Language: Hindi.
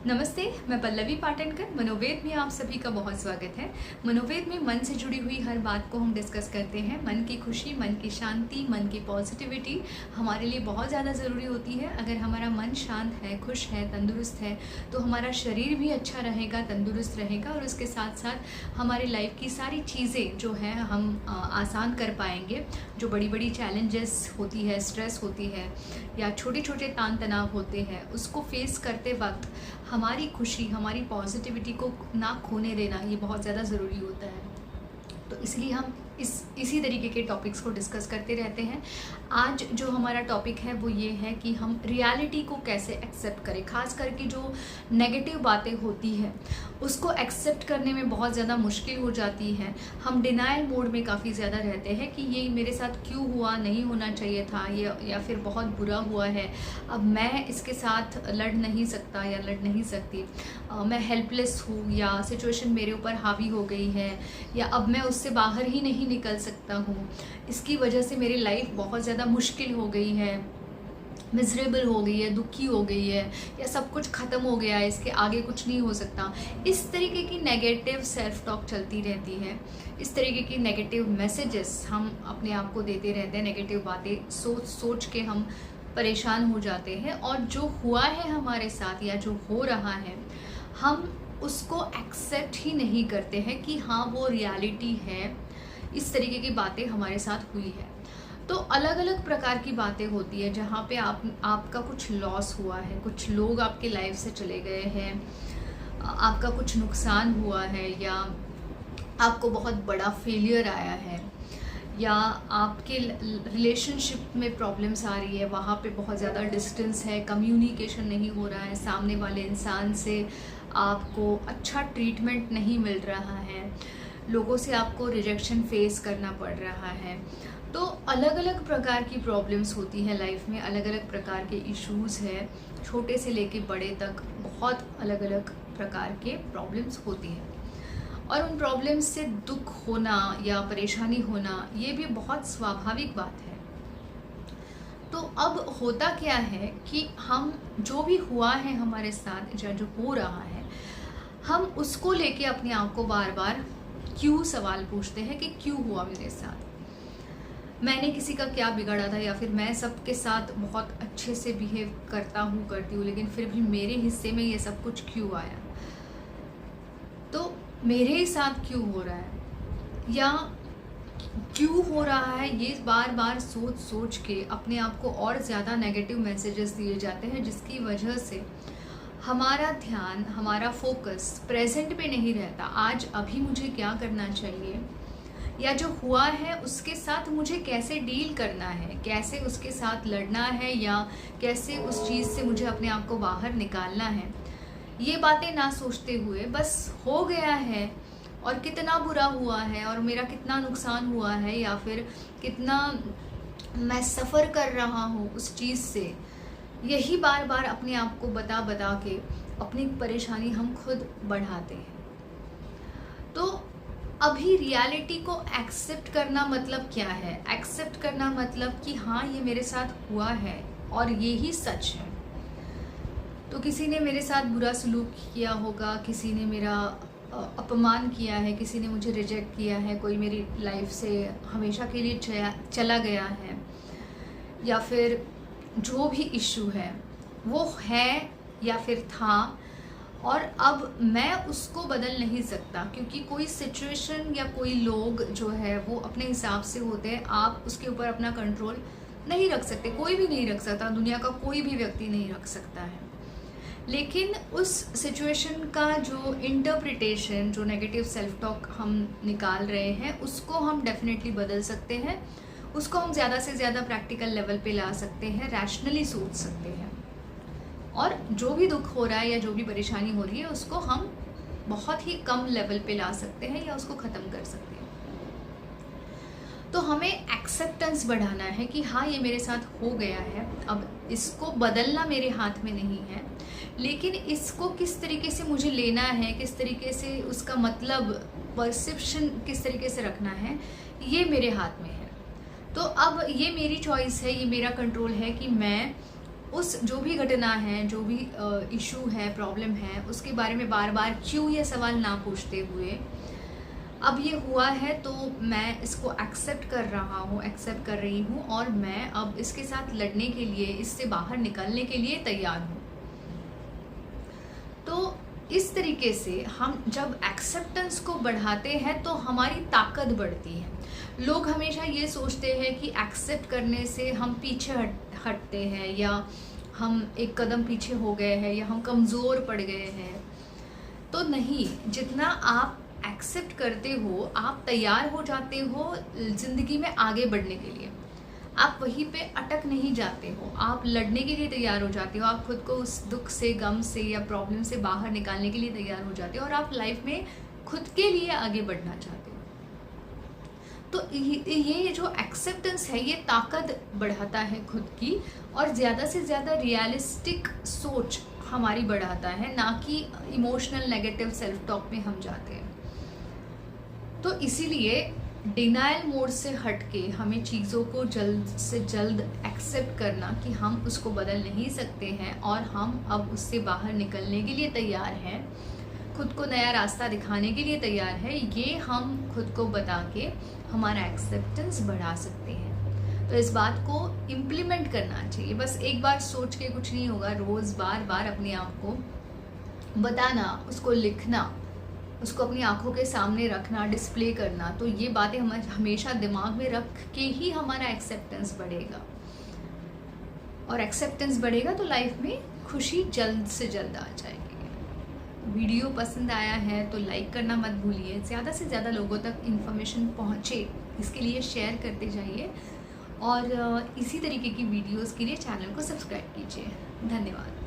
नमस्ते, मैं पल्लवी पाटनकर। मनोवेद में आप सभी का बहुत स्वागत है। मनोवेद में मन से जुड़ी हुई हर बात को हम डिस्कस करते हैं। मन की खुशी, मन की शांति, मन की पॉजिटिविटी हमारे लिए बहुत ज़्यादा ज़रूरी होती है। अगर हमारा मन शांत है, खुश है, तंदुरुस्त है तो हमारा शरीर भी अच्छा रहेगा, तंदुरुस्त रहेगा और उसके साथ साथ हमारी लाइफ की सारी चीज़ें जो हैं हम आसान कर पाएंगे। जो बड़ी बड़ी चैलेंजेस होती है, स्ट्रेस होती है या छोटे छोटे तान तनाव होते हैं, उसको फेस करते वक्त हमारी खुशी, हमारी पॉजिटिविटी को ना खोने देना ये बहुत ज़्यादा ज़रूरी होता है। तो इसलिए हम इसी तरीके के टॉपिक्स को डिस्कस करते रहते हैं। आज जो हमारा टॉपिक है वो ये है कि हम रियलिटी को कैसे एक्सेप्ट करें। खास करके जो नेगेटिव बातें होती हैं उसको एक्सेप्ट करने में बहुत ज़्यादा मुश्किल हो जाती है। हम डिनायल मोड में काफ़ी ज़्यादा रहते हैं कि ये मेरे साथ क्यों हुआ, नहीं होना चाहिए था, या फिर बहुत बुरा हुआ है, अब मैं इसके साथ लड़ नहीं सकता या लड़ नहीं सकती, मैं हेल्पलेस हूँ या सिचुएशन मेरे ऊपर हावी हो गई है या अब मैं उससे बाहर ही नहीं निकल सकता हूँ, इसकी वजह से मेरी लाइफ बहुत ज़्यादा मुश्किल हो गई है, मिजरेबल हो गई है, दुखी हो गई है या सब कुछ ख़त्म हो गया है, इसके आगे कुछ नहीं हो सकता। इस तरीके की नेगेटिव सेल्फ टॉक चलती रहती है। इस तरीके की नेगेटिव मैसेजेस हम अपने आप को देते रहते हैं। नेगेटिव बातें सोच सोच के हम परेशान हो जाते हैं और जो हुआ है हमारे साथ या जो हो रहा है हम उसको एक्सेप्ट ही नहीं करते हैं कि हाँ वो रियलिटी है, इस तरीके की बातें हमारे साथ हुई है। तो अलग अलग प्रकार की बातें होती है जहाँ पे आपका कुछ लॉस हुआ है, कुछ लोग आपके लाइफ से चले गए हैं, आपका कुछ नुकसान हुआ है या आपको बहुत बड़ा फेलियर आया है या आपके रिलेशनशिप में प्रॉब्लम्स आ रही है, वहाँ पे बहुत ज़्यादा डिस्टेंस है, कम्युनिकेशन नहीं हो रहा है, सामने वाले इंसान से आपको अच्छा ट्रीटमेंट नहीं मिल रहा है, लोगों से आपको रिजेक्शन फेस करना पड़ रहा है। तो अलग अलग प्रकार की प्रॉब्लम्स होती हैं लाइफ में, अलग अलग प्रकार के इश्यूज़ हैं, छोटे से लेके बड़े तक बहुत अलग अलग प्रकार के प्रॉब्लम्स होती हैं और उन प्रॉब्लम्स से दुख होना या परेशानी होना ये भी बहुत स्वाभाविक बात है। तो अब होता क्या है कि हम जो भी हुआ है हमारे साथ या जो हो रहा है हम उसको लेके अपने आप को बार बार क्यों सवाल पूछते हैं कि क्यों हुआ मेरे साथ, मैंने किसी का क्या बिगाड़ा था या फिर मैं सबके साथ बहुत अच्छे से बिहेव करती हूँ लेकिन फिर भी मेरे हिस्से में ये सब कुछ क्यों आया, तो मेरे ही साथ क्यों हो रहा है या क्यों हो रहा है, ये बार बार सोच सोच के अपने आप को और ज़्यादा नेगेटिव मैसेजेस दिए जाते हैं जिसकी वजह से हमारा ध्यान, हमारा फोकस प्रेजेंट पे नहीं रहता। आज अभी मुझे क्या करना चाहिए या जो हुआ है उसके साथ मुझे कैसे डील करना है, कैसे उसके साथ लड़ना है या कैसे उस चीज़ से मुझे अपने आप को बाहर निकालना है, ये बातें ना सोचते हुए बस हो गया है और कितना बुरा हुआ है और मेरा कितना नुकसान हुआ है या फिर कितना मैं सफ़र कर रहा हूँ उस चीज़ से, यही बार बार अपने आप को बता बता के अपनी परेशानी हम खुद बढ़ाते हैं। तो अभी रियलिटी को एक्सेप्ट करना मतलब क्या है? एक्सेप्ट करना मतलब कि हाँ ये मेरे साथ हुआ है और ये ही सच है। तो किसी ने मेरे साथ बुरा सलूक किया होगा, किसी ने मेरा अपमान किया है, किसी ने मुझे रिजेक्ट किया है, कोई मेरी लाइफ से हमेशा के लिए चला गया है या फिर जो भी इशू है वो है या फिर था और अब मैं उसको बदल नहीं सकता क्योंकि कोई सिचुएशन या कोई लोग जो है वो अपने हिसाब से होते हैं। आप उसके ऊपर अपना कंट्रोल नहीं रख सकते, कोई भी नहीं रख सकता, दुनिया का कोई भी व्यक्ति नहीं रख सकता है। लेकिन उस सिचुएशन का जो इंटरप्रिटेशन, जो नेगेटिव सेल्फ टॉक हम निकाल रहे हैं उसको हम डेफिनेटली बदल सकते हैं, उसको हम ज़्यादा से ज़्यादा प्रैक्टिकल लेवल पे ला सकते हैं, रैशनली सोच सकते हैं और जो भी दुख हो रहा है या जो भी परेशानी हो रही है उसको हम बहुत ही कम लेवल पे ला सकते हैं या उसको ख़त्म कर सकते हैं। तो हमें एक्सेप्टेंस बढ़ाना है कि हाँ ये मेरे साथ हो गया है, अब इसको बदलना मेरे हाथ में नहीं है, लेकिन इसको किस तरीके से मुझे लेना है, किस तरीके से उसका मतलब परसेप्शन किस तरीके से रखना है, ये मेरे हाथ में है। तो अब ये मेरी चॉइस है, ये मेरा कंट्रोल है कि मैं उस जो भी घटना है, जो भी इशू है, प्रॉब्लम है, उसके बारे में बार बार क्यों ये सवाल ना पूछते हुए अब ये हुआ है तो मैं इसको एक्सेप्ट कर रहा हूँ, एक्सेप्ट कर रही हूँ और मैं अब इसके साथ लड़ने के लिए, इससे बाहर निकलने के लिए तैयार हूँ। तो इस तरीके से हम जब एक्सेप्टेंस को बढ़ाते हैं तो हमारी ताकत बढ़ती है। लोग हमेशा ये सोचते हैं कि एक्सेप्ट करने से हम पीछे हटते हैं, या हम एक कदम पीछे हो गए हैं, या हम कमज़ोर पड़ गए हैं। तो नहीं, जितना आप एक्सेप्ट करते हो आप तैयार हो जाते हो ज़िंदगी में आगे बढ़ने के लिए। आप वहीं पे अटक नहीं जाते हो, आप लड़ने के लिए तैयार हो जाते हो, आप खुद को उस दुख से, गम से या प्रॉब्लम से बाहर निकालने के लिए तैयार हो जाते हो और आप लाइफ में खुद के लिए आगे बढ़ना चाहते हो। तो ये जो एक्सेप्टेंस है ये ताकत बढ़ाता है खुद की, और ज़्यादा से ज़्यादा रियलिस्टिक सोच हमारी बढ़ाता है, ना कि इमोशनल नेगेटिव सेल्फ टॉक में हम जाते हैं। तो इसीलिए डिनायल मोड से हट के हमें चीज़ों को जल्द से जल्द एक्सेप्ट करना कि हम उसको बदल नहीं सकते हैं और हम अब उससे बाहर निकलने के लिए तैयार हैं, खुद को नया रास्ता दिखाने के लिए तैयार है, ये हम खुद को बता के हमारा एक्सेप्टेंस बढ़ा सकते हैं। तो इस बात को इम्प्लीमेंट करना चाहिए। बस एक बार सोच के कुछ नहीं होगा, रोज़ बार बार अपने आप को बताना, उसको लिखना, उसको अपनी आंखों के सामने रखना, डिस्प्ले करना। तो ये बातें हम हमेशा दिमाग में रख के ही हमारा एक्सेप्टेंस बढ़ेगा, और एक्सेप्टेंस बढ़ेगा तो लाइफ में खुशी जल्द से जल्द आ जाएगी। वीडियो पसंद आया है तो लाइक करना मत भूलिए, ज़्यादा से ज़्यादा लोगों तक इन्फॉर्मेशन पहुँचे इसके लिए शेयर करते जाइए, और इसी तरीके की वीडियोज़ के लिए चैनल को सब्सक्राइब कीजिए। धन्यवाद।